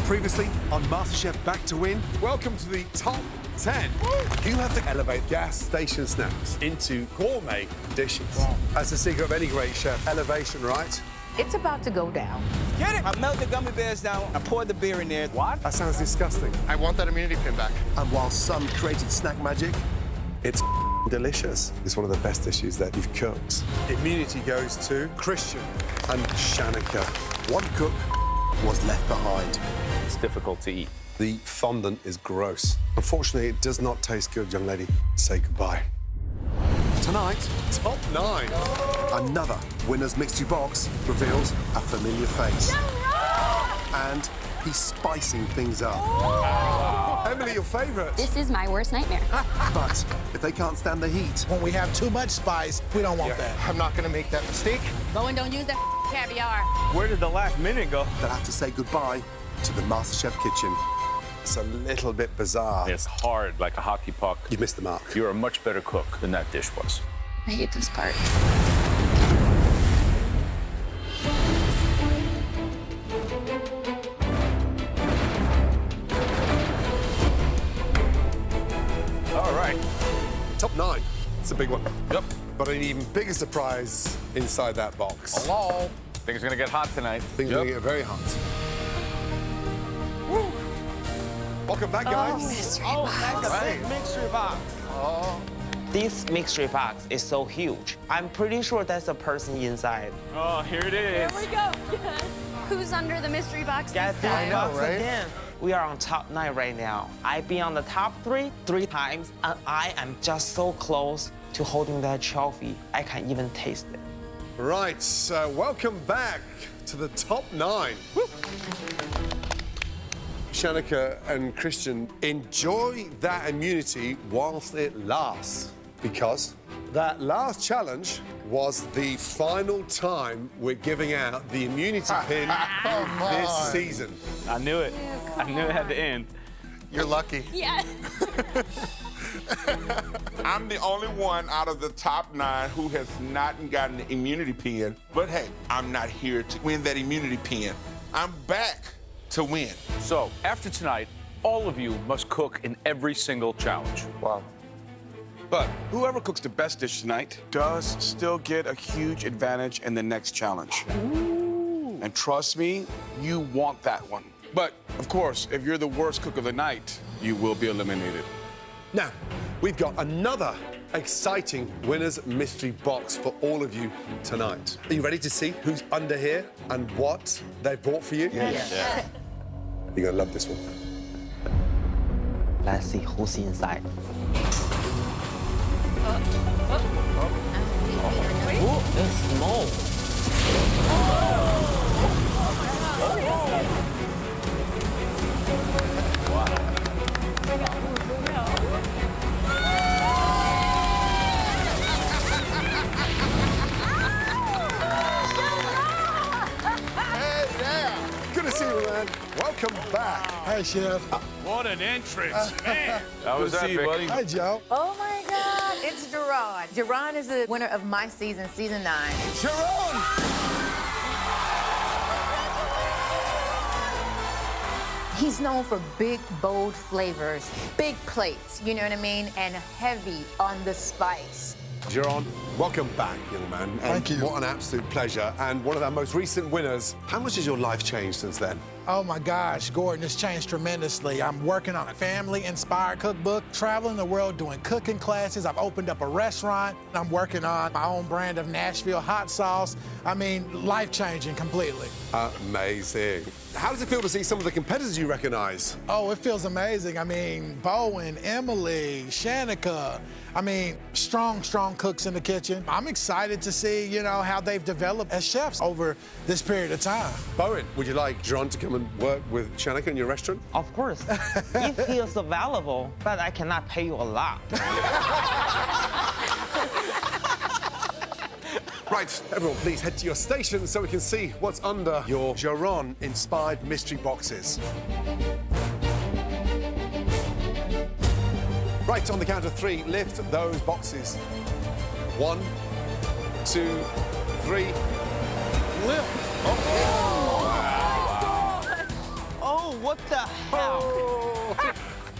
Previously on Masterchef Back to Win. Welcome to the top 10. You have to elevate gas station snacks into gourmet dishes. Wow. That's the secret of any great chef. Elevation, right? It's about to go down. Get it! I melt the gummy bears down, I poured the beer in there. What? That sounds disgusting. I want that immunity pin back. And while some created snack magic, it's delicious. It's one of the best dishes that you've cooked. Immunity goes to Christian and Shanika. one cook was left behind. It's difficult to eat. The fondant is gross. Unfortunately, it does not taste good, young lady. Say goodbye. Tonight, Top 9. another winner's mystery box reveals a familiar face. And he's spicing things up. Emily, your favourite. This is my worst nightmare. But if they can't stand the heat, When we have too much spice, we don't want that. I'm not gonna make that mistake. Go and don't use that caviar. Where did the last minute go? they'll have to say goodbye to the Masterchef kitchen. It's a little bit bizarre. It's hard like a hockey puck. You missed the mark. You're a much better cook than that dish was. I hate this part. All right. Top 9. It's a big one. Yep. But an even bigger surprise inside that box. Hello. Think it's gonna get hot tonight. Things are going to get very hot. Woo. Welcome back, guys. Mystery That's a big mixture box. This mystery box is so huge. I'm pretty sure that's a person inside. Oh, here it is. Here we go. Who's under the mystery box Guess this this time? box right? again. We are on top 9 right now. I've been on the top 3 times, and I am just so close to holding that trophy. I can even taste it. Right, so welcome back to the top 9. Woo. Shanika and Christian, enjoy that immunity whilst it lasts, because that last challenge was the final time we're giving out the immunity pin this season. I knew it. I knew it had to end. You're lucky. Yeah. I'm the only one out of the top 9 who has not gotten the immunity pin. But hey, I'm not here to win that immunity pin. I'm back to win. So, after tonight, all of you must cook in every single challenge. Wow. But whoever cooks the best dish tonight does still get a huge advantage in the next challenge. Ooh. And trust me, you want that one. But, of course, if you're the worst cook of the night, you will be eliminated. Now, we've got another exciting winner's mystery box for all of you tonight. Are you ready to see who's under here and what they've bought for you? Yes. You're gonna love this one. Let's see who's inside. Ooh, it's small. Good to see you, man. Welcome back. Hey, Chef. What an entrance, man. That was epic. Hey, Joe. Oh my God, it's Jerron. Jerron is the winner of my season, season 9. Sharon! He's known for big, bold flavors, big plates, you know what I mean, and heavy on the spice. Jeron, welcome back, young man. And Thank you. What an absolute pleasure. And one of our most recent winners. How much has your life changed since then? Oh my gosh, Gordon, it's changed tremendously. I'm working on a family-inspired cookbook, traveling the world doing cooking classes. I've opened up a restaurant. I'm working on my own brand of Nashville hot sauce. I mean, life-changing completely. Amazing. How does it feel to see some of the competitors you recognize? Oh, it feels amazing. I mean, Bowen, Emily, Shanika. I mean, strong cooks in the kitchen. I'm excited to see, you know, how they've developed as chefs over this period of time. Bowen, would you like Jeron to come and work with Shanika in your restaurant? Of course. It feels available, but I cannot pay you a lot. Right, everyone, please head to your station so we can see what's under your Jeron-inspired mystery boxes. Right, on the count of 3, lift those boxes. 1, 2, 3. Lift. Oh, What the hell?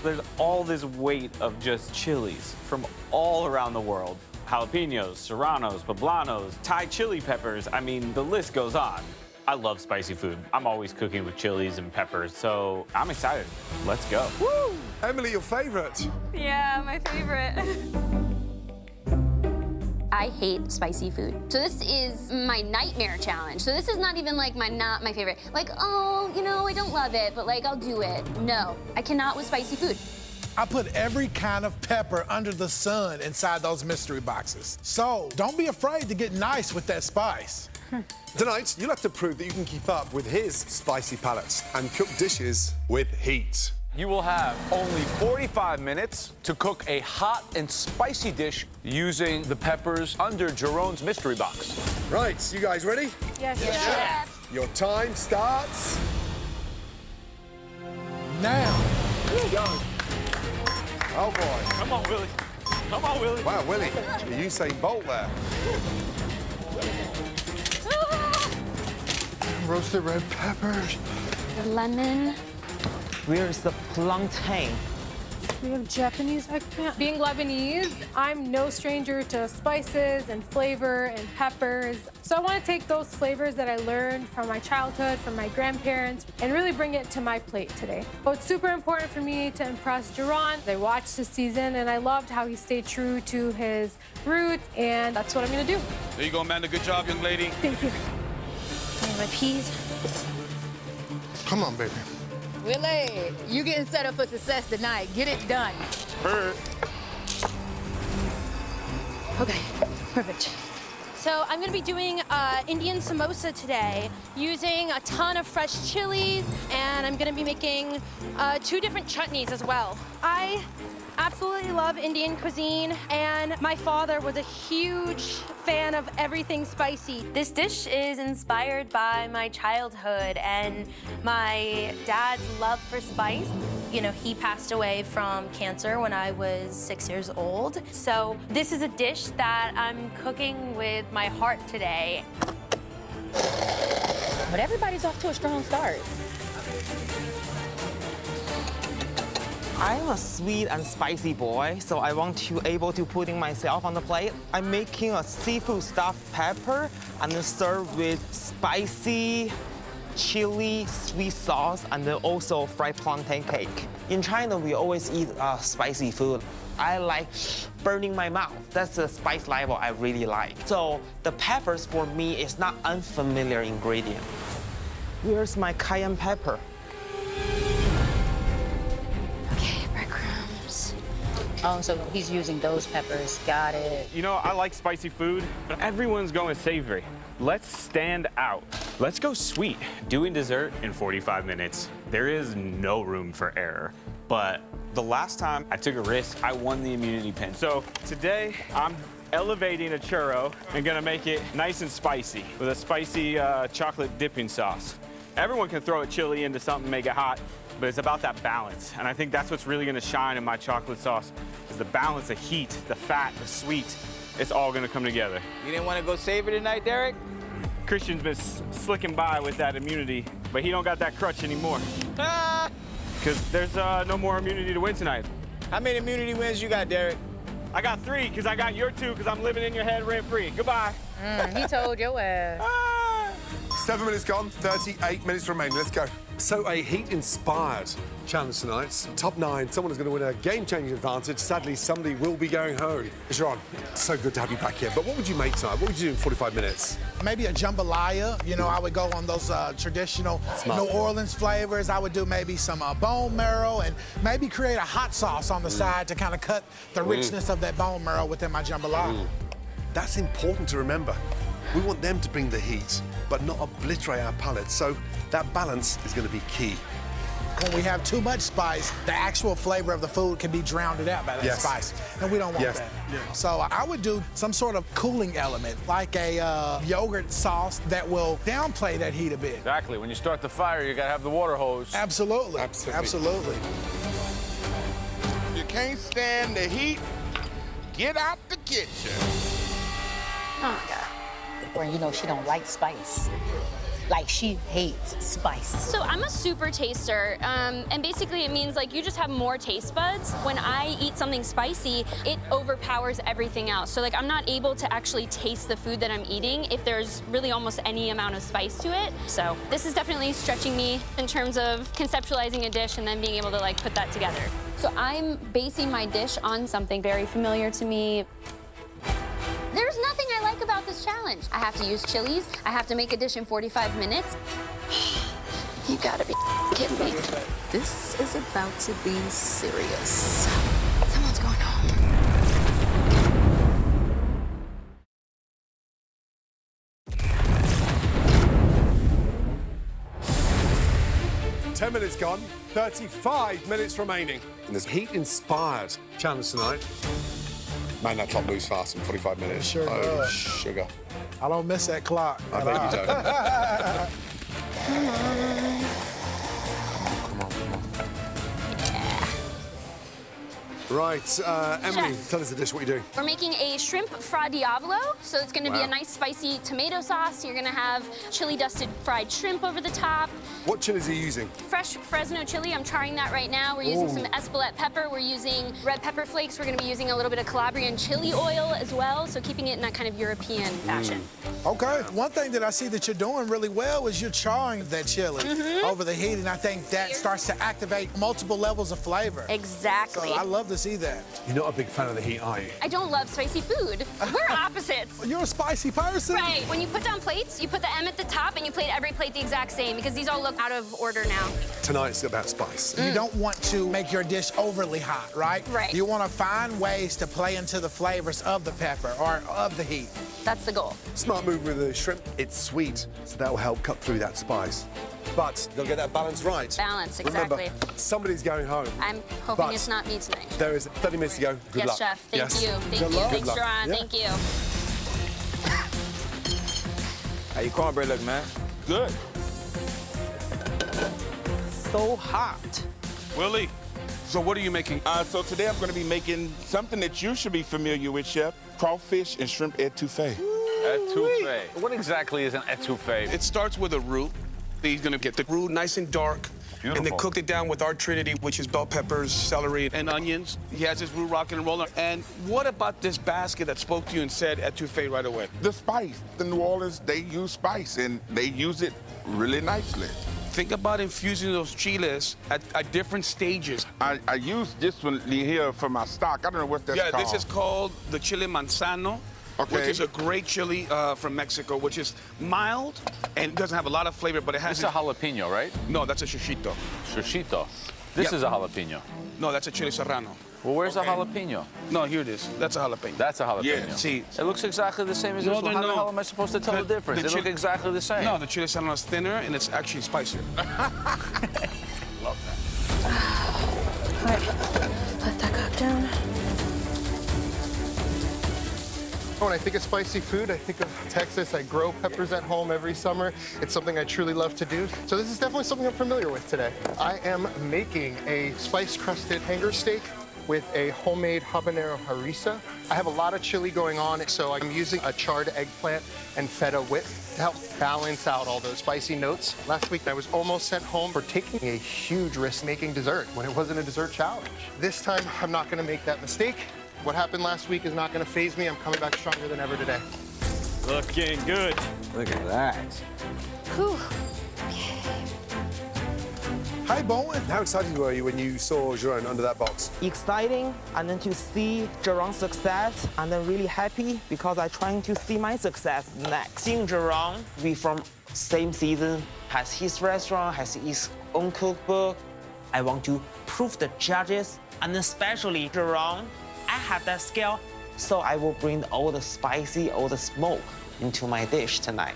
There's all this weight of just chilies from all around the world. Jalapenos, serranos, poblanos, Thai chili peppers. I mean, the list goes on. I love spicy food. I'm always cooking with chilies and peppers, so I'm excited. Let's go. Woo! Emily, your favorite? Yeah, my favorite. I hate spicy food. So this is my nightmare challenge. So this is not even like not my favorite. Like, oh, you know, I don't love it, but like I'll do it. No, I cannot with spicy food. I put every kind of pepper under the sun inside those mystery boxes. So don't be afraid to get nice with that spice. Tonight, you'll have to prove that you can keep up with his spicy palate and cook dishes with heat. You will have only 45 minutes to cook a hot and spicy dish using the peppers under Jerome's mystery box. Right, you guys ready? Yes, yes. Your time starts Now. Oh boy. Come on, Willie. Come on, Willie. Wow, Willie, you Usain Bolt there. Roasted red peppers. Lemon. Where's the plantain? We have Japanese eggplant. Being Lebanese, I'm no stranger to spices and flavor and peppers. So I want to take those flavors that I learned from my childhood, from my grandparents, and really bring it to my plate today. But it's super important for me to impress Jerron. I watched this season and I loved how he stayed true to his roots, and that's what I'm going to do. There you go, Amanda. Good job, young lady. Thank you. And my peas. Come on, baby. Willie, you getting set up for success tonight. Get it done. Okay, perfect. So I'm gonna be doing Indian samosa today using a ton of fresh chilies, and I'm gonna be making 2 different chutneys as well. I absolutely love Indian cuisine, and my father was a huge fan of everything spicy. This dish is inspired by my childhood and my dad's love for spice. You know, he passed away from cancer when I was 6 years old. So this is a dish that I'm cooking with my heart today. But everybody's off to a strong start. I'm a sweet and spicy boy, so I want to able to putting myself on the plate. I'm making a seafood stuffed pepper and then serve with spicy chili sweet sauce and then also fried plantain cake. In China, we always eat spicy food. I like burning my mouth. That's the spice level I really like. So the peppers for me is not unfamiliar ingredient. Where's my cayenne pepper? Oh, so he's using those peppers. Got it. You know, I like spicy food, but everyone's going savory. Let's stand out. Let's go sweet. Doing dessert in 45 minutes, there is no room for error. But the last time I took a risk, I won the immunity pin. So today, I'm elevating a churro and gonna make it nice and spicy with a spicy chocolate dipping sauce. Everyone can throw a chili into something, make it hot, but it's about that balance. And I think that's what's really gonna shine in my chocolate sauce, is the balance, the heat, the fat, the sweet. It's all gonna come together. You didn't want to go savory tonight, Derek? Christian's been slicking by with that immunity, but he don't got that crutch anymore. Because there's no more immunity to win tonight. How many immunity wins you got, Derek? I got 3, because I got your 2, because I'm living in your head rent-free. Goodbye. He told your ass. 7 minutes gone, 38 minutes remaining. Let's go. So a heat-inspired challenge tonight. Top 9, someone is going to win a game-changing advantage. Sadly, somebody will be going home. Sharon, so good to have you back here. But what would you make tonight? What would you do in 45 minutes? Maybe a jambalaya. You know, I would go on those traditional New Orleans flavors. I would do maybe some bone marrow and maybe create a hot sauce on the side to kind of cut the richness of that bone marrow within my jambalaya. That's important to remember. We want them to bring the heat, but not obliterate our palate. So that balance is going to be key. When we have too much spice, the actual flavor of the food can be drowned out by that spice. And we don't want that. So I would do some sort of cooling element, like a yogurt sauce that will downplay that heat a bit. Exactly. When you start the fire, you gotta have the water hose. Absolutely. Absolutely. If you can't stand the heat, get out the kitchen. Oh, my God. Or, you know, she don't like spice. Like, she hates spice. So I'm a super taster, and basically it means like you just have more taste buds. When I eat something spicy, it overpowers everything else. So like I'm not able to actually taste the food that I'm eating if there's really almost any amount of spice to it. So this is definitely stretching me in terms of conceptualizing a dish and then being able to like put that together. So I'm basing my dish on something very familiar to me. There's nothing I like about this challenge. I have to use chilies. I have to make a dish in 45 minutes. You gotta be kidding me. This is about to be serious. Someone's going home. 10 minutes gone, 35 minutes remaining. And there's heat-inspired challenge tonight. Man, that clock moves fast in 45 minutes. Sure oh, does. sugar. I don't miss that clock. I bet you don't. Right, Emily, Chef. tell us the dish, what are you doing? We're making a shrimp fra diavolo. So it's gonna be Wow. a nice spicy tomato sauce. You're gonna have chili dusted fried shrimp over the top. What chilies are you using? Fresh Fresno chili, I'm trying that right now. We're using some Espelette pepper. We're using red pepper flakes. We're gonna be using a little bit of Calabrian chili oil as well. So keeping it in that kind of European fashion. Okay. One thing that I see that you're doing really well is you're charring that chili over the heat, and I think that starts to activate multiple levels of flavor. Exactly. So I love to see that. You're not a big fan of the heat, are you? I don't love spicy food. We're opposites. You're a spicy person. Right. When you put down plates, you put the M at the top and you plate every plate the exact same because these all look out of order now. Tonight's about spice. You don't want to make your dish overly hot, right? Right. You want to find ways to play into the flavors of the pepper or of the heat. That's the goal. Smart move with the shrimp. It's sweet, so that will help cut through that spice. But they'll get that balance right. Balance, exactly. Remember, somebody's going home. I'm hoping But it's not me tonight. There is 30 minutes to go. Good yes, luck. Chef. Thank Yes. you. Thank Good you. luck. Thanks, Good luck. Jaron. Yeah. Thank you. How your cornbread look, man? Good. So hot. Willie, so what are you making? So today I'm going to be making something that you should be familiar with, Chef. Crawfish and shrimp etouffee. Etouffee. What exactly is an etouffee? It starts with a roux. He's gonna get the roux nice and dark. And then Beautiful. cooked it down with our trinity, which is bell peppers, celery, and onions. He has his roux rocking and rolling. And what about this basket that spoke to you and said etouffee right away? The spice. The New Orleans, they use spice, and they use it really nicely. Think about infusing those chiles at different stages. I use this one here for my stock. I don't know what that's called. This is called the chile manzano. Okay. Which is a great chili from Mexico, which is mild and doesn't have a lot of flavor, but it has. This is a jalapeno, right? No, that's a shishito. Shishito. This Yeah. is a jalapeno. No, that's a chile serrano. Well, where's Okay. the jalapeno? No, here it is. That's a jalapeno. That's a jalapeno. Yeah. See, It looks exactly the same as No, this one. no, How the no. hell am I supposed to tell the difference? They look chili- exactly the same. No, the chile serrano is thinner and it's actually spicier. Love that. All right, let that cook down. When I think of spicy food, I think of Texas. I grow peppers at home every summer. It's something I truly love to do. So this is definitely something I'm familiar with today. I am making a spice-crusted hanger steak with a homemade habanero harissa. I have a lot of chili going on, so I'm using a charred eggplant and feta whip to help balance out all those spicy notes. Last week, I was almost sent home for taking a huge risk making dessert when it wasn't a dessert challenge. This time, I'm not gonna make that mistake. What happened last week is not gonna faze me. I'm coming back stronger than ever today. Looking good. Look at that. Whew. Hi, Bowen. How excited were you when you saw Jerome under that box? Exciting, and then to see Jerron's success, and then really happy because I'm trying to see my success next. Seeing Jerron, we from same season, has his restaurant, has his own cookbook. I want to prove the judges, and especially Jerron, I have that skill, so I will bring all the spicy, all the smoke into my dish tonight.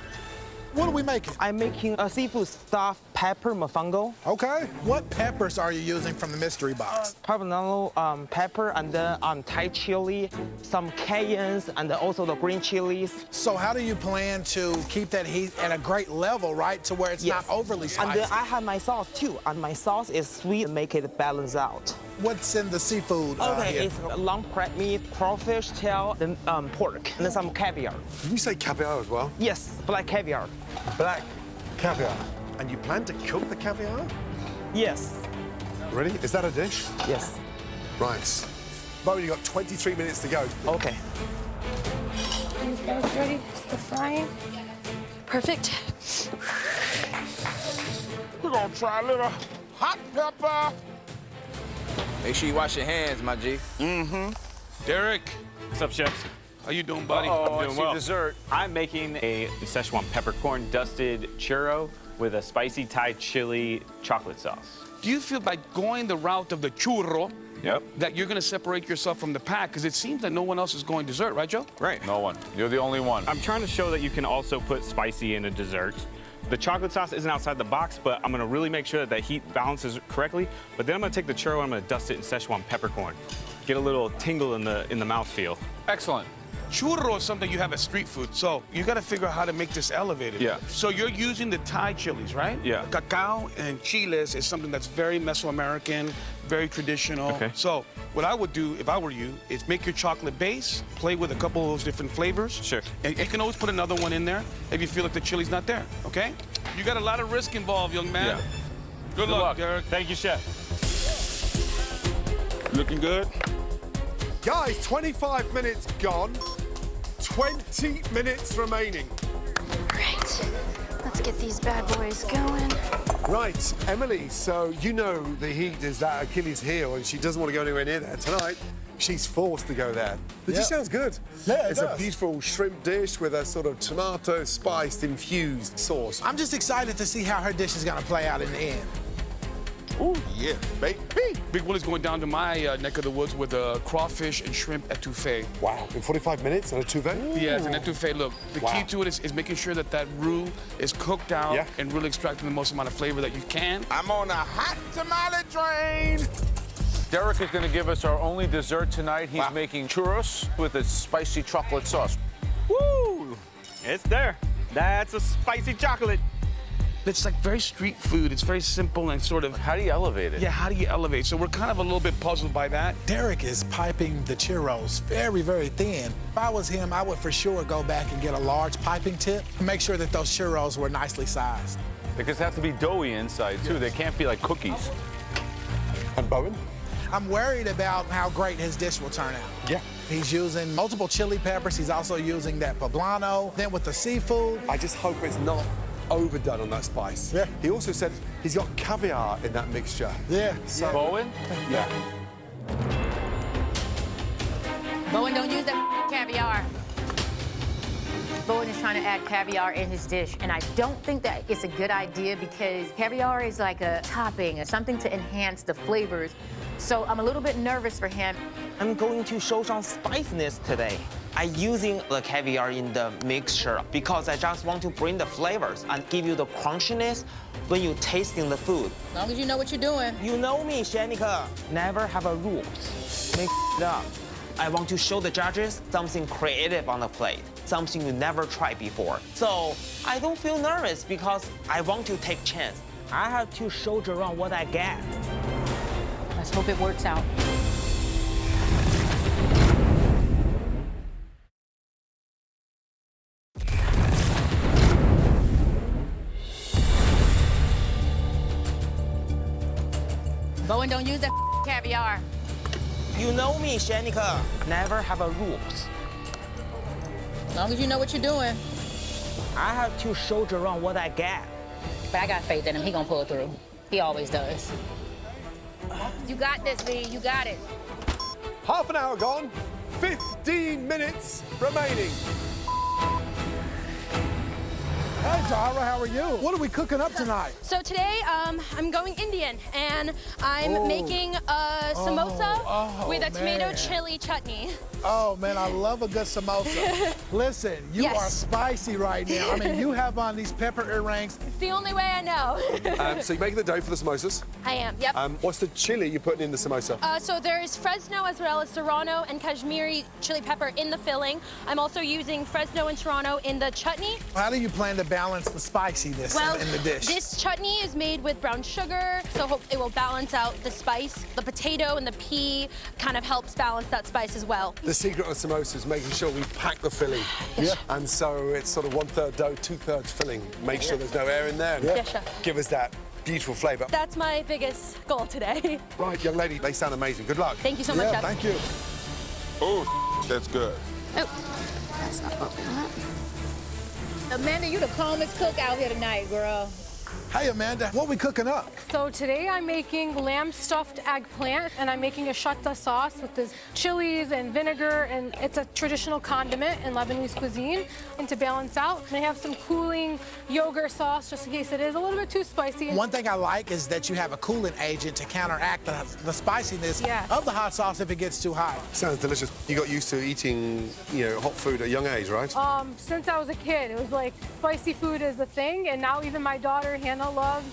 What are we making? I'm making a seafood stuffed pepper mofongo. Okay. What peppers are you using from the mystery box? Habanero pepper, and then Thai chili, some cayennes, and then also the green chilies. So how do you plan to keep that heat at a great level, right, to where it's not overly spicy? And then I have my sauce too, and my sauce is sweet and make it balance out. What's in the seafood Okay, here? it's long crab meat, crawfish tail, then pork, and then some caviar. Did you say caviar as well? Yes, black caviar. Black Caviar. And you plan to cook the caviar? Yes. Ready? Is that a dish? Yes. Right. Bo, you got 23 minutes to go. Okay. These guys ready for frying? Perfect. We're gonna try a little hot pepper. Make sure you wash your hands, my G. Derek, What's up, chef? how you doing, buddy? I'm I doing see well. dessert. I'm making a Szechuan peppercorn dusted churro with a spicy Thai chili chocolate sauce. Do you feel by going the route of the churro Yep. that you're gonna separate yourself from the pack? Because it seems that no one else is going dessert, right, Joe? Right. No one. You're the only one. I'm trying to show that you can also put spicy in a dessert. The chocolate sauce isn't outside the box, but I'm gonna really make sure that heat balances correctly. But then I'm gonna take the churro and I'm gonna dust it in Szechuan peppercorn. Get a little tingle in the mouthfeel. Excellent. Churro is something you have at street food, so you gotta figure out how to make this elevated. Yeah. So you're using the Thai chilies, right? Yeah. Cacao and chiles is something that's very Mesoamerican, very traditional. Okay. So what I would do if I were you is make your chocolate base, play with a couple of those different flavors. Sure. And you can always put another one in there if you feel like the chili's not there, okay? You got a lot of risk involved, young man. Yeah. Good luck, Derek. Thank you, chef. Looking good? Guys, 25 minutes gone. 20 minutes remaining. Great. Let's get these bad boys going. Right, Emily, so you know the heat is that Achilles heel and she doesn't want to go anywhere near there. Tonight, she's forced to go there. The dish sounds good. Yeah, it It's a does. beautiful shrimp dish with a sort of tomato spiced infused sauce. I'm just excited to see how her dish is gonna play out in the end. Ooh, yeah, baby. Big Willie's going down to my neck of the woods with crawfish and shrimp etouffee. Wow, in 45 minutes and a etouffee? Yeah, it's an etouffee. Look, the key to it is making sure that that roux is cooked out and really extracting the most amount of flavor that you can. I'm on a hot tamale train. Derek is going to give us our only dessert tonight. He's making churros with a spicy chocolate sauce. Woo! It's there. That's a spicy chocolate. It's like very street food. It's very simple and sort of... How do you elevate it? Yeah, how do you elevate? So we're kind of a little bit puzzled by that. Derek is piping the churros very, very thin. If I was him, I would for sure go back and get a large piping tip and make sure that those churros were nicely sized. Because they have to be doughy inside, too. They can't be like cookies. And Bowen? I'm worried about how great his dish will turn out. Yeah. He's using multiple chili peppers. He's also using that poblano. Then with the seafood. I just hope it's not overdone on that spice. Yeah. He also said he's got caviar in that mixture. Yeah. So, Bowen? Yeah. Bowen, don't use that caviar. Bowen is trying to add caviar in his dish, and I don't think that it's a good idea because caviar is like a topping or something to enhance the flavors. So I'm a little bit nervous for him. I'm going to show some spiciness today. I'm using the caviar in the mixture because I just want to bring the flavors and give you the crunchiness when you're tasting the food. As long as you know what you're doing. You know me, Shanika. Never have a rules. Make it up. I want to show the judges something creative on the plate, something you never tried before. So I don't feel nervous because I want to take chance. I have to show Jerome what I get. Let's hope it works out. Bowen, don't use that caviar. You know me, Shanika. Never have a rules. As long as you know what you're doing. I have to show Jerome what I get. But I got faith in him. He gonna pull through. He always does. You got this, V. You got it. Half an hour gone. 15 minutes remaining. Hey, Zara, how are you? What are we cooking up tonight? So today, I'm going Indian, and I'm making a samosa with a tomato chili chutney. Oh, man, I love a good samosa. Listen, you are spicy right now. I mean, you have on these pepper earrings. It's the only way I know. So you're making the dough for the samosas. I am, yep. What's the chili you're putting in the samosa? So there is Fresno as well as Serrano and Kashmiri chili pepper in the filling. I'm also using Fresno and Serrano in the chutney. How do you plan to balance the spiciness in the dish? This chutney is made with brown sugar, so it will balance out the spice. The potato and the pea kind of helps balance that spice as well. The secret of samosa is making sure we pack the filling. Yes. And so it's sort of 1/3 dough, 2/3 filling. Make sure there's no air in there. Yes, chef. Give us that beautiful flavour. That's my biggest goal today. Right, young lady, they sound amazing. Good luck. Thank you so much, chef. Thank you. Oh, that's good. Oh. That's not what we want. Amanda, you the calmest cook out here tonight, girl. Hey, Amanda, what we cooking up? So today I'm making lamb stuffed eggplant, and I'm making a shatta sauce with this chilies and vinegar, and it's a traditional condiment in Lebanese cuisine. And to balance out, I have some cooling yogurt sauce just in case it is a little bit too spicy. One thing I like is that you have a cooling agent to counteract the spiciness Yes. of the hot sauce if it gets too hot. Sounds delicious. You got used to eating, hot food at a young age, right? Since I was a kid, it was like spicy food is a thing, and now even my daughter Hannah loves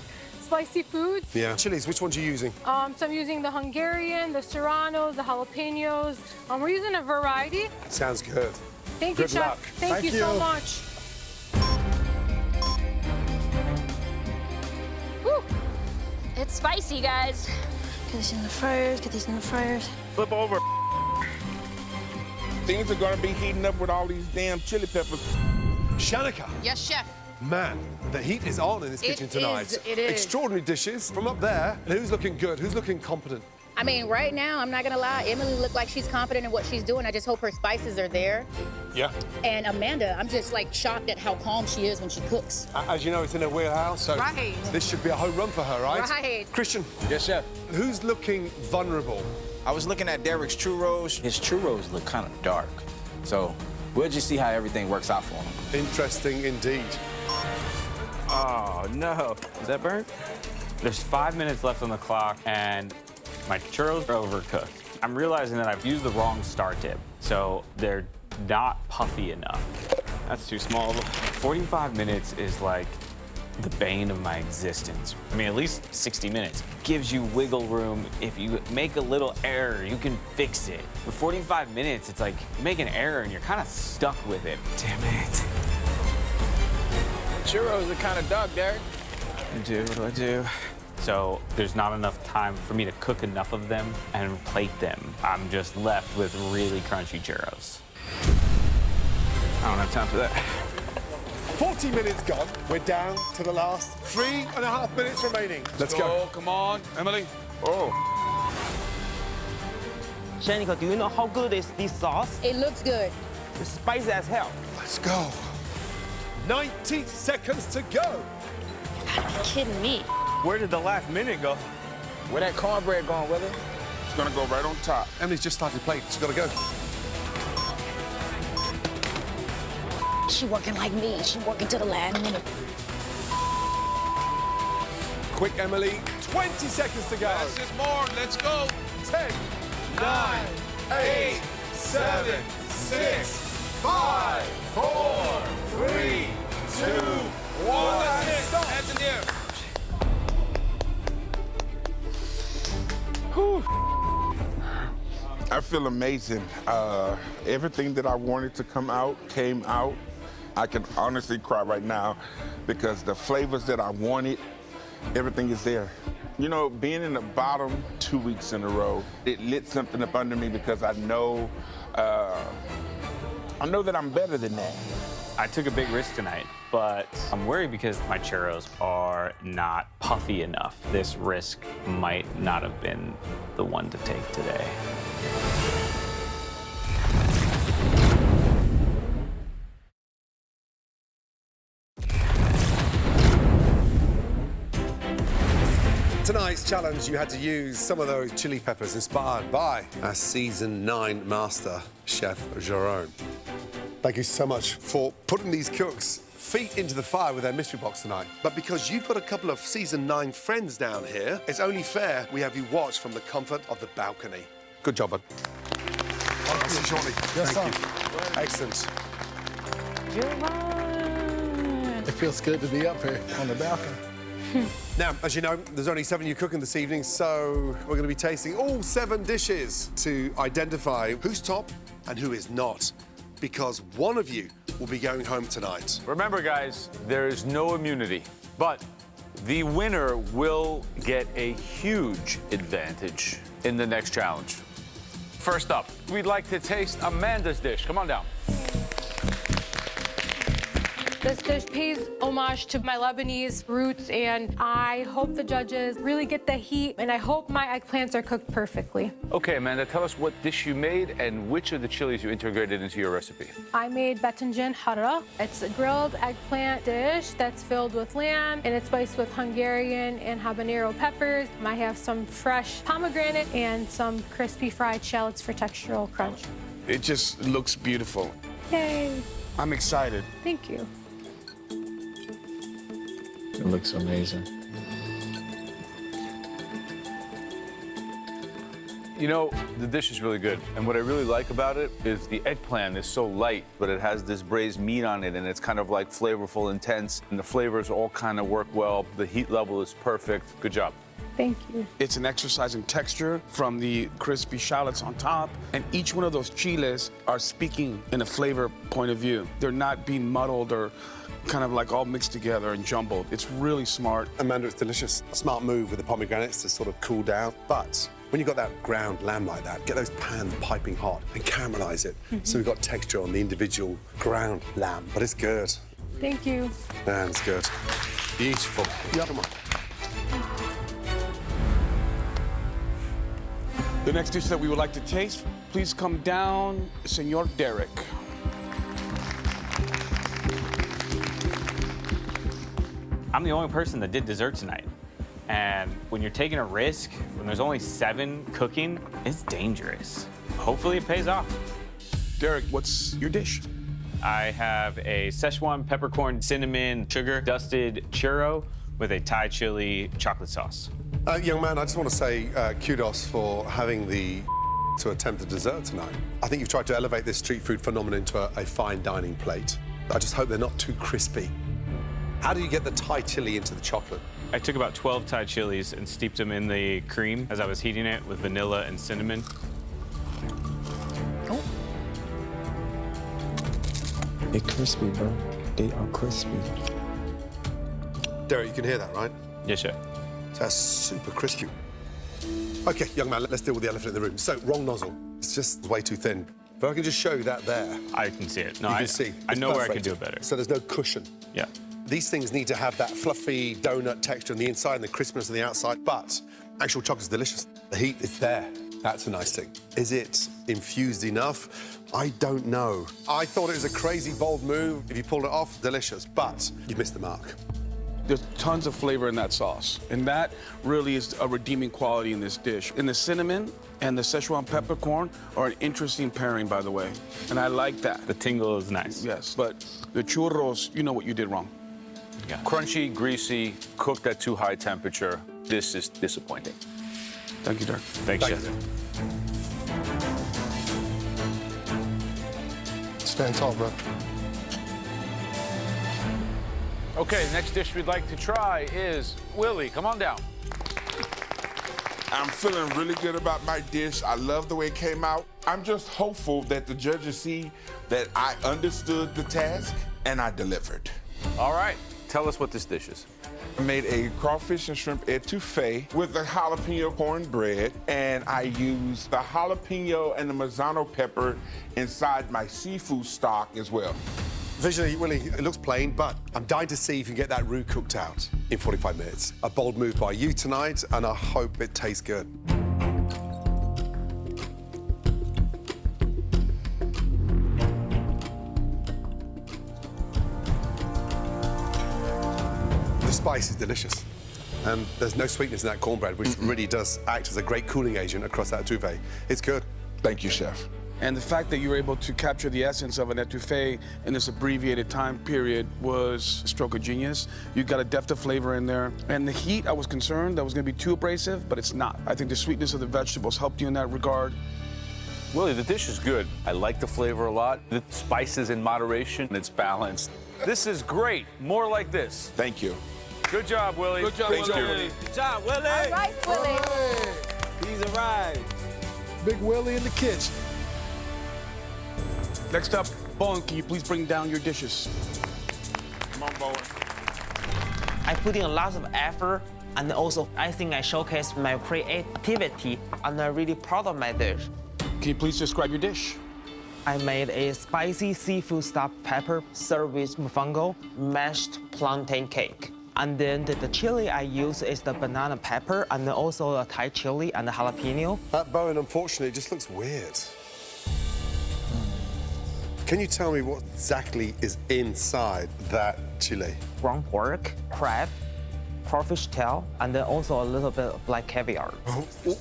spicy foods. Yeah. Chilies, which ones are you using? So I'm using the Hungarian, the Serranos, the jalapenos. We're using a variety. Sounds good. Thank you, Good Chef. luck. Thank you so much. Woo! It's spicy, guys. Get this in the fryers, get these in the fryers. Flip over. Things are gonna be heating up with all these damn chili peppers. Shanika. Yes, chef. Man, the heat is on in this kitchen tonight. It is. Extraordinary dishes from up there. And who's looking good? Who's looking competent? I mean, right now, I'm not gonna lie, Emily looked like she's confident in what she's doing. I just hope her spices are there. Yeah. And Amanda, I'm just like shocked at how calm she is when she cooks. As you know, it's in her wheelhouse, so Right. this should be a home run for her, right? Right. Christian, Yes, chef. who's looking vulnerable? I was looking at Derek's churros. His churros look kind of dark. So we'll just see how everything works out for him. Interesting indeed. Oh, no. Is that burnt? There's 5 minutes left on the clock, and my churros are overcooked. I'm realizing that I've used the wrong star tip, so they're not puffy enough. That's too small. 45 minutes is like the bane of my existence. I mean, at least 60 minutes. Gives you wiggle room. If you make a little error, you can fix it. With 45 minutes, it's like you make an error and you're kind of stuck with it. Damn it. Churros are kind of dark, Derek. What do I do? So there's not enough time for me to cook enough of them and plate them. I'm just left with really crunchy churros. I don't have time for that. 40 minutes gone. We're down to the last 3.5 minutes remaining. Let's go. Come on, Emily. Oh, Shanika, do you know how good is this sauce? It looks good. It's spicy as hell. Let's go. 90 seconds to go. Are you kidding me? Where did the last minute go? Where that cornbread going, Wither? it's gonna go right on top. Emily's just started playing. She's got to go. She working like me. She working to the last minute. Quick, Emily. 20 seconds to go. Less is more. Let's go. 10, 9, 8, 7, 6, 5, 4, 3, 2, 1. That's it. Stop. Hands in the air. I feel amazing. Everything that I wanted to come out came out. I can honestly cry right now because the flavors that I wanted, everything is there. You know, being in the bottom 2 weeks in a row, it lit something up under me because I know that I'm better than that. I took a big risk tonight, but I'm worried because my churros are not puffy enough. This risk might not have been the one to take today. Tonight's challenge, you had to use some of those chili peppers inspired by our season 9 master chef, Jerome. Thank you so much for putting these cooks' feet into the fire with their mystery box tonight. But because you've got a couple of season 9 friends down here, it's only fair we have you watch from the comfort of the balcony. Good job, bud. I'll see you shortly. Yes, Thank sir. you. Excellent. It feels good to be up here on the balcony. Now, as you know, there's only 7 you cooking this evening, so we're going to be tasting all 7 dishes to identify who's top and who is not, because one of you will be going home tonight. Remember, guys, there is no immunity, but The winner will get a huge advantage in the next challenge. First up, we'd like to taste Amanda's dish. Come on down. This dish pays homage to my Lebanese roots, and I hope the judges really get the heat, and I hope my eggplants are cooked perfectly. Okay, Amanda, tell us what dish you made and which of the chilies you integrated into your recipe. I made batinjan hara. It's a grilled eggplant dish that's filled with lamb, and it's spiced with Hungarian and habanero peppers. I have some fresh pomegranate and some crispy fried shallots for textural crunch. It just looks beautiful. Yay. I'm excited. Thank you. It looks amazing. You know, the dish is really good. And what I really like about it is the eggplant is so light, but it has this braised meat on it, and it's kind of like flavorful, intense, and the flavors all kind of work well. The heat level is perfect. Good job. Thank you. It's an exercise in texture from the crispy shallots on top, and each one of those chiles are speaking in a flavor point of view. They're not being muddled or kind of like all mixed together and jumbled. It's really smart. Amanda, it's delicious. Smart move with the pomegranates to sort of cool down. But when you've got that ground lamb like that, get those pans piping hot and caramelize it. So we've got texture on the individual ground lamb, but it's good. Thank you. Man, it's good. Beautiful. Yep. Come on. The next dish that we would like to taste, please come down, Senor Derek. I'm the only person that did dessert tonight. And when you're taking a risk, when there's only 7 cooking, it's dangerous. Hopefully it pays off. Derek, what's your dish? I have a Szechuan peppercorn cinnamon sugar dusted churro with a Thai chili chocolate sauce. Young man, I just want to say kudos for having the to attempt a dessert tonight. I think you've tried to elevate this street food phenomenon into a fine dining plate. I just hope they're not too crispy. How do you get the Thai chili into the chocolate? I took about 12 Thai chilies and steeped them in the cream as I was heating it with vanilla and cinnamon. Oh. They're crispy, bro. They are crispy. Derek, you can hear that, right? Yes, chef. That's super crispy. Okay, young man, let's deal with the elephant in the room. So, wrong nozzle. It's just way too thin. If I can just show you that there. I can see it. No, you I can see. I It's know where I perfect. could do it better. So there's no cushion. Yeah. These things need to have that fluffy donut texture on the inside and the crispness on the outside, but actual chocolate's delicious. The heat is there. That's a nice thing. Is it infused enough? I don't know. I thought it was a crazy, bold move. If you pulled it off, delicious, but you missed the mark. There's tons of flavor in that sauce, and that really is a redeeming quality in this dish. And the cinnamon and the Szechuan peppercorn are an interesting pairing, by the way, and I like that. The tingle is nice. Yes, but the churros, you know what you did wrong. Yeah. Crunchy, greasy, cooked at too high temperature. This is disappointing. Thank you, Derek. Thanks, Thank chef. Stand tall, bro. Okay, next dish we'd like to try is Willie. Come on down. I'm feeling really good about my dish. I love the way it came out. I'm just hopeful that the judges see that I understood the task and I delivered. All right, tell us what this dish is. I made a crawfish and shrimp etouffee with the jalapeno cornbread, and I used the jalapeno and the mazzano pepper inside my seafood stock as well. Visually, Willie, it looks plain, but I'm dying to see if you can get that roux cooked out in 45 minutes. A bold move by you tonight, and I hope it tastes good. The spice is delicious. And there's no sweetness in that cornbread, which really does act as a great cooling agent across that etouffee. It's good. Thank you, chef. And the fact that you were able to capture the essence of an etouffee in this abbreviated time period was a stroke of genius. You got a depth of flavor in there. And the heat, I was concerned that was gonna be too abrasive, but it's not. I think the sweetness of the vegetables helped you in that regard. Willie, the dish is good. I like the flavor a lot. The spices in moderation, and it's balanced. This is great. More like this. Thank you. Good job, Willie. Good job, Willie. Good job, Willie. All right, Willie. He's arrived. Big Willie in the kitchen. Next up, Bowen, can you please bring down your dishes? Come on, Bowen. I put in a lot of effort, and also I think I showcased my creativity, and I'm really proud of my dish. Can you please describe your dish? I made a spicy seafood stuffed pepper served with mofongo, mashed plantain cake. And then the chili I use is the banana pepper and also a Thai chili and the jalapeno. That Bowen, unfortunately, just looks weird. Can you tell me what exactly is inside that chili? Ground pork, crab, crawfish tail, and then also a little bit of black caviar.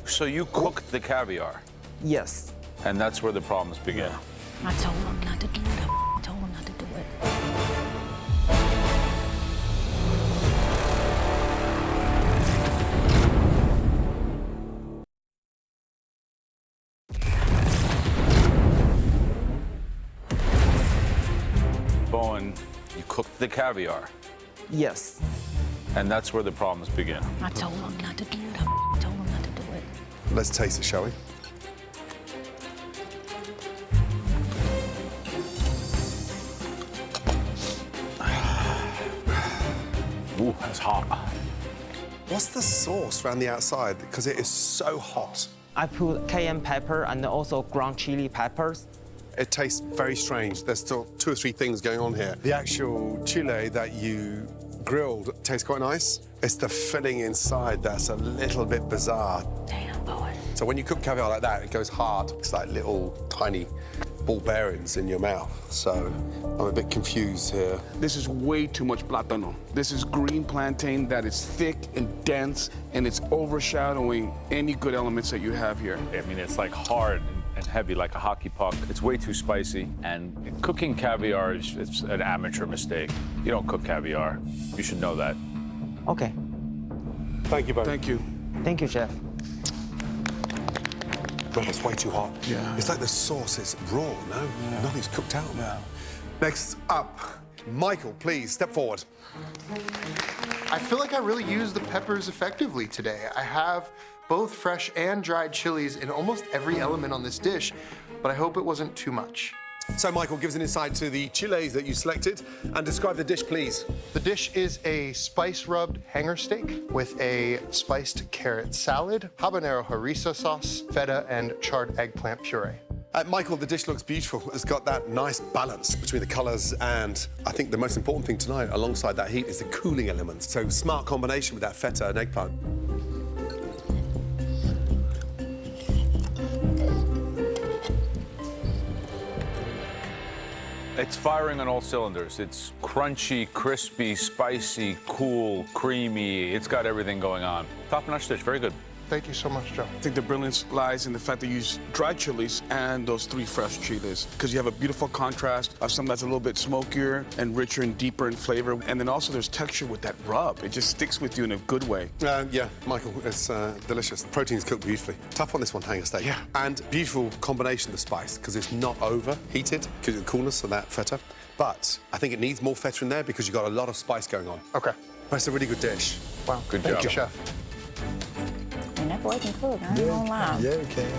So you cooked the caviar, Yes. and that's where the problems begin. I told him not to do it. I told him not to do it. Bowen, you cooked the caviar, Yes. and that's where the problems begin. I told him not to do it. I told him not to do it. Let's taste it, shall we? Ooh, that's hot. What's the sauce around the outside? Because it is so hot. I put cayenne pepper and also ground chili peppers. It tastes very strange. There's still 2 or 3 things going on here. The actual chile that you grilled tastes quite nice. It's the filling inside that's a little bit bizarre. Damn, boy. So when you cook caviar like that, it goes hard. It's like little tiny ball bearings in your mouth. So I'm a bit confused here. This is way too much plátano. This is green plantain that is thick and dense, and it's overshadowing any good elements that you have here. I mean, it's like hard and heavy, like a hockey puck. It's way too spicy. And cooking caviar is it's an amateur mistake. You don't cook caviar. You should know that. Okay. Thank you, Bo. Thank you. Thank you, chef. Well, it's way too hot. Yeah. It's like the sauce is raw, no? Yeah. Nothing's cooked out. Yeah. Next up, Michael, please step forward. I feel like I really used the peppers effectively today. I have both fresh and dried chilies in almost every element on this dish, but I hope it wasn't too much. So, Michael, give us an insight to the chiles that you selected and describe the dish, please. The dish is a spice-rubbed hanger steak with a spiced carrot salad, habanero harissa sauce, feta, and charred eggplant puree. Michael, the dish looks beautiful. It's got that nice balance between the colours, and I think the most important thing tonight, alongside that heat, is the cooling element. So, smart combination with that feta and eggplant. It's firing on all cylinders. It's crunchy, crispy, spicy, cool, creamy. It's got everything going on. Top-notch dish, very good. Thank you so much, Joe. I think the brilliance lies in the fact that you use dried chilies and those 3 fresh chiles, because you have a beautiful contrast of something that's a little bit smokier and richer and deeper in flavor. And then also there's texture with that rub. It just sticks with you in a good way. Yeah, Michael, it's delicious. The protein's cooked beautifully. Tough on this one, hanger steak. Yeah. And beautiful combination of the spice, because it's not overheated, because of the coolness of that feta. But I think it needs more feta in there because you've got a lot of spice going on. Okay. But it's a really good dish. Wow. Good Thank job. you, chef. And that boy can cook, I ain't gonna lie. Yeah, we can.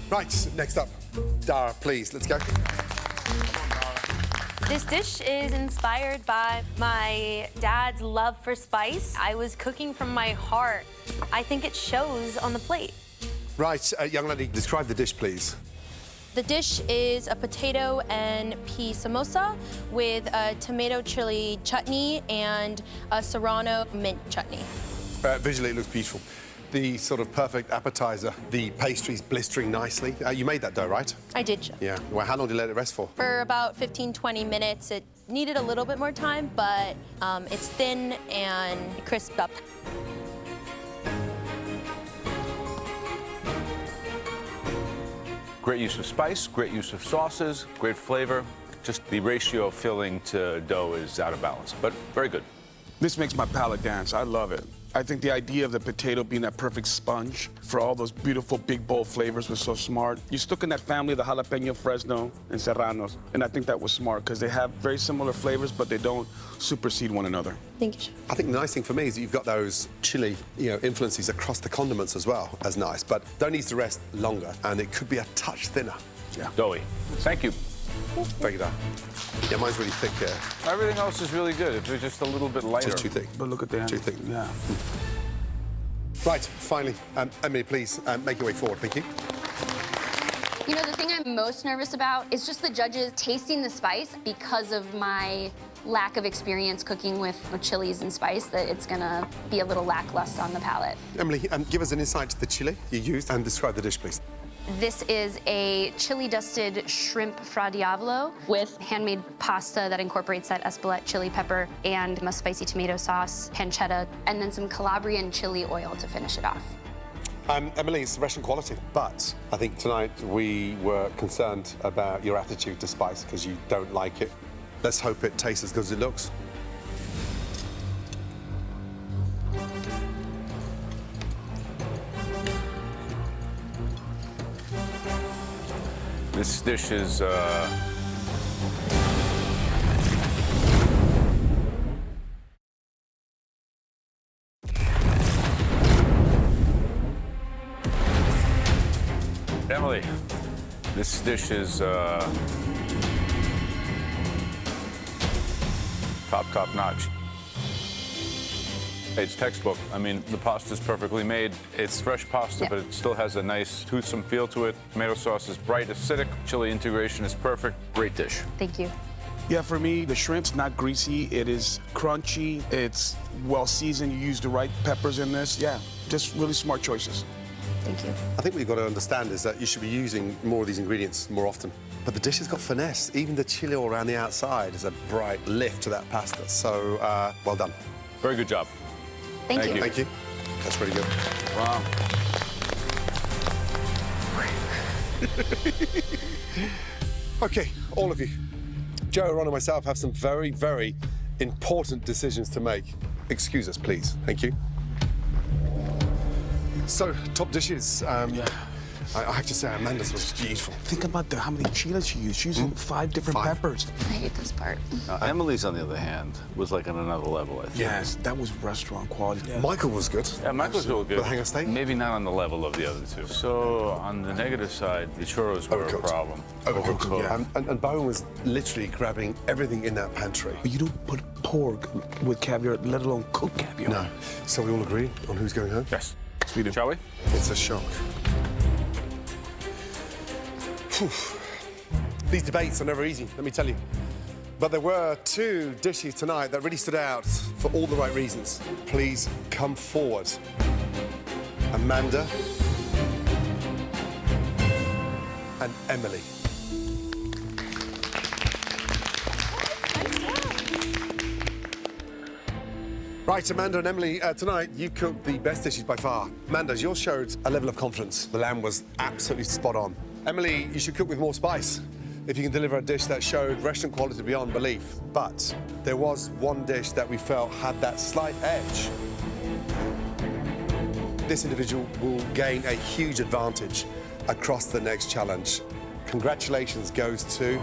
Right, next up, Dara, please, let's go. This dish is inspired by my dad's love for spice. I was cooking from my heart. I think it shows on the plate. Right, young lady, describe the dish, please. The dish is a potato and pea samosa with a tomato chili chutney and a serrano mint chutney. Visually, it looks beautiful. The sort of perfect appetizer. The pastry's blistering nicely. You made that dough, right? I did, chef. Yeah. Well, how long did you let it rest for? For about 15, 20 minutes. It needed a little bit more time, but it's thin and crisped up. Great use of spice, great use of sauces, great flavor. Just the ratio of filling to dough is out of balance, but very good. This makes my palate dance. I love it. I think the idea of the potato being that perfect sponge for all those beautiful big bold flavors was so smart. You stuck in that family of the jalapeno, Fresno, and serranos, and I think that was smart because they have very similar flavors, but they don't supersede one another. Thank you, chef. I think the nice thing for me is that you've got those chili, influences across the condiments as well as nice, but dough needs to rest longer, and it could be a touch thinner. Yeah. Doughy. Thank you. Break it down. Yeah, mine's really thick here. Everything else is really good. If they're just a little bit lighter. Just too thick. But look at that. Too thick. Yeah. Right, finally, Emily, please make your way forward. Thank you. You know, the thing I'm most nervous about is just the judges tasting the spice because of my lack of experience cooking with chilies and spice, that it's gonna be a little lackluster on the palate. Emily, give us an insight to the chili you used and describe the dish, please. This is a chili-dusted shrimp fra diavolo with handmade pasta that incorporates that Espelette chili pepper and a spicy tomato sauce, pancetta, and then some Calabrian chili oil to finish it off. Emily, it's restaurant quality, but I think tonight we were concerned about your attitude to spice because you don't like it. Let's hope it tastes as good as it looks. This dish is, Emily, this dish is, top notch. It's textbook. I mean, the pasta's perfectly made. It's fresh pasta, but it still has a nice toothsome feel to it. Tomato sauce is bright, acidic. Chili integration is perfect. Great dish. Thank you. Yeah, for me, the shrimp's not greasy. It is crunchy. It's well seasoned. You use the right peppers in this. Yeah, just really smart choices. Thank you. I think what you've got to understand is that you should be using more of these ingredients more often. But the dish has got finesse. Even the chili all around the outside is a bright lift to that pasta. So, well done. Very good job. Thank you. Thank you. That's really good. Wow. Okay, all of you. Joe, Ron, and myself have some very, very important decisions to make. Excuse us, please. Thank you. So, top dishes. I have to say, Amanda's was beautiful. Think about how many chiles she used. She's using 5 different peppers. I hate this part. Emily's, on the other hand, was like on another level, I think. Yes, that was restaurant quality. Yeah. Michael was good. Yeah, Michael's real good. With a hanger steak? Maybe not on the level of the other two. So, on the negative side, the churros were a problem. Overcooked. Yeah. And Bowen was literally grabbing everything in that pantry. But you don't put pork with caviar, let alone cooked caviar. No. So we all agree on who's going home? Yes. We do. Shall we? It's a shock. Whew. These debates are never easy, let me tell you. But there were 2 dishes tonight that really stood out for all the right reasons. Please come forward. Amanda and Emily. Right, Amanda and Emily, tonight you cooked the best dishes by far. Amanda, yours showed a level of confidence. The lamb was absolutely spot on. Emily, you should cook with more spice if you can deliver a dish that showed restaurant quality beyond belief. But there was one dish that we felt had that slight edge. This individual will gain a huge advantage across the next challenge. Congratulations goes to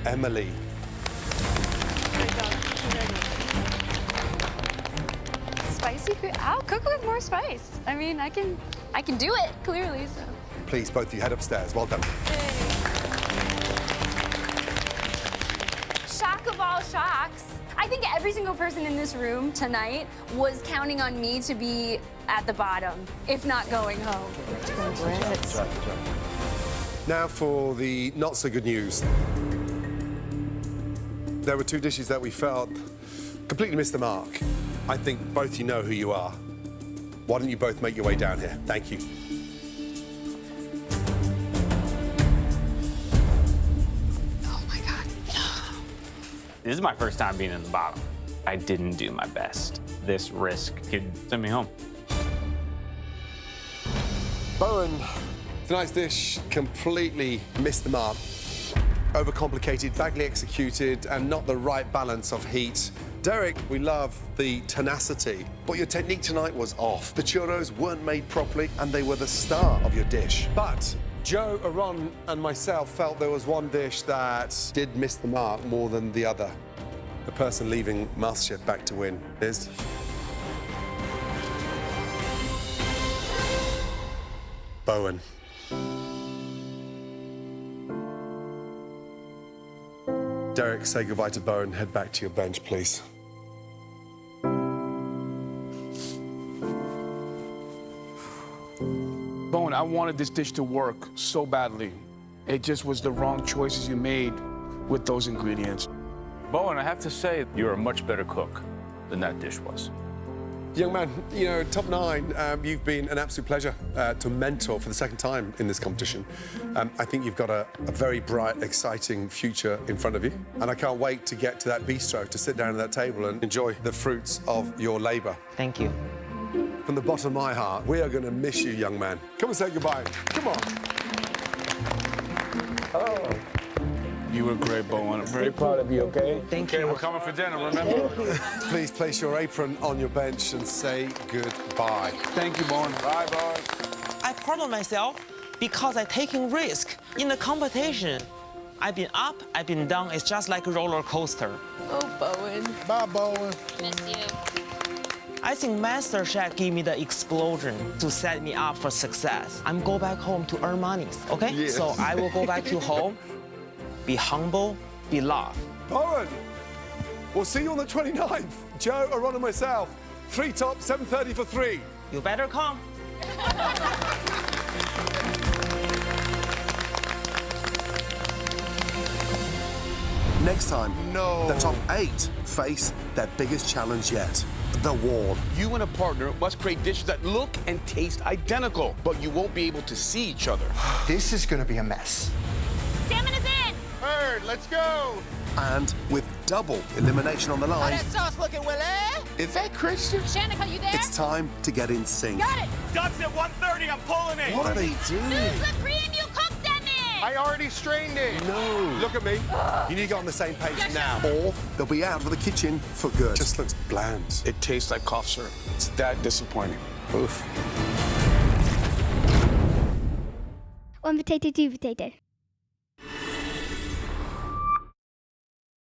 Emily. Spicy food. I'll cook with more spice. I mean, I can do it, clearly, so. Please, both of you head upstairs. Well done. Shock of all shocks. I think every single person in this room tonight was counting on me to be at the bottom, if not going home. Now for the not so good news. There were 2 dishes that we felt completely missed the mark. I think both you know who you are. Why don't you both make your way down here? Thank you. Oh my God. This is my first time being in the bottom. I didn't do my best. This risk could send me home. Bowen, tonight's dish completely missed the mark. Overcomplicated, badly executed, and not the right balance of heat. Derek, we love the tenacity, but your technique tonight was off. The churros weren't made properly, and they were the star of your dish. But Joe, Aaron, and myself felt there was one dish that did miss the mark more than the other. The person leaving Masterchef back to win is... Bowen. Derek, say goodbye to Bo and head back to your bench, please. Bowen, I wanted this dish to work so badly. It just was the wrong choices you made with those ingredients. Bowen, I have to say, you're a much better cook than that dish was. Young man, you know, top 9, you've been an absolute pleasure to mentor for the second time in this competition. I think you've got a very bright, exciting future in front of you. And I can't wait to get to that bistro, to sit down at that table and enjoy the fruits of your labour. Thank you. From the bottom of my heart, we are going to miss you, young man. Come and say goodbye. Come on. Oh. You were great, Bowen. I'm very proud of you, okay? Thank Okay, you. we're coming for dinner, remember? Please place your apron on your bench and say goodbye. Thank you, Bowen. Bye, Bowen. I proud of myself because I'm taking risk in the competition. I've been up, I've been down. It's just like a roller coaster. Oh, Bowen. Bye, Bowen. Miss you. I think Masterchef gave me the explosion to set me up for success. I'm go back home to earn money, okay? Yes. So I will go back to home, be humble, be loved. Bowen, we'll see you on the 29th. Joe, Aaron and myself. 3 top, 7:30 for 3. You better come. Next time, the top 8 face their biggest challenge yet, the wall. You and a partner must create dishes that look and taste identical, but you won't be able to see each other. This is gonna be a mess. Salmon is in. Bird, let's go. And with double elimination on the line, sauce looking, Willie. Is that Christian? Shanika, you there? it's time to get in sync. Got it. Ducks at 1:30, I'm pulling it. What are they doing? Use the cream you cooked them in. I already strained it. No. Look at me. You need to get on the same page now. Or they'll be out of the kitchen for good. Just looks bland. It tastes like cough syrup. It's that disappointing. Oof. 1 potato, 2 potato.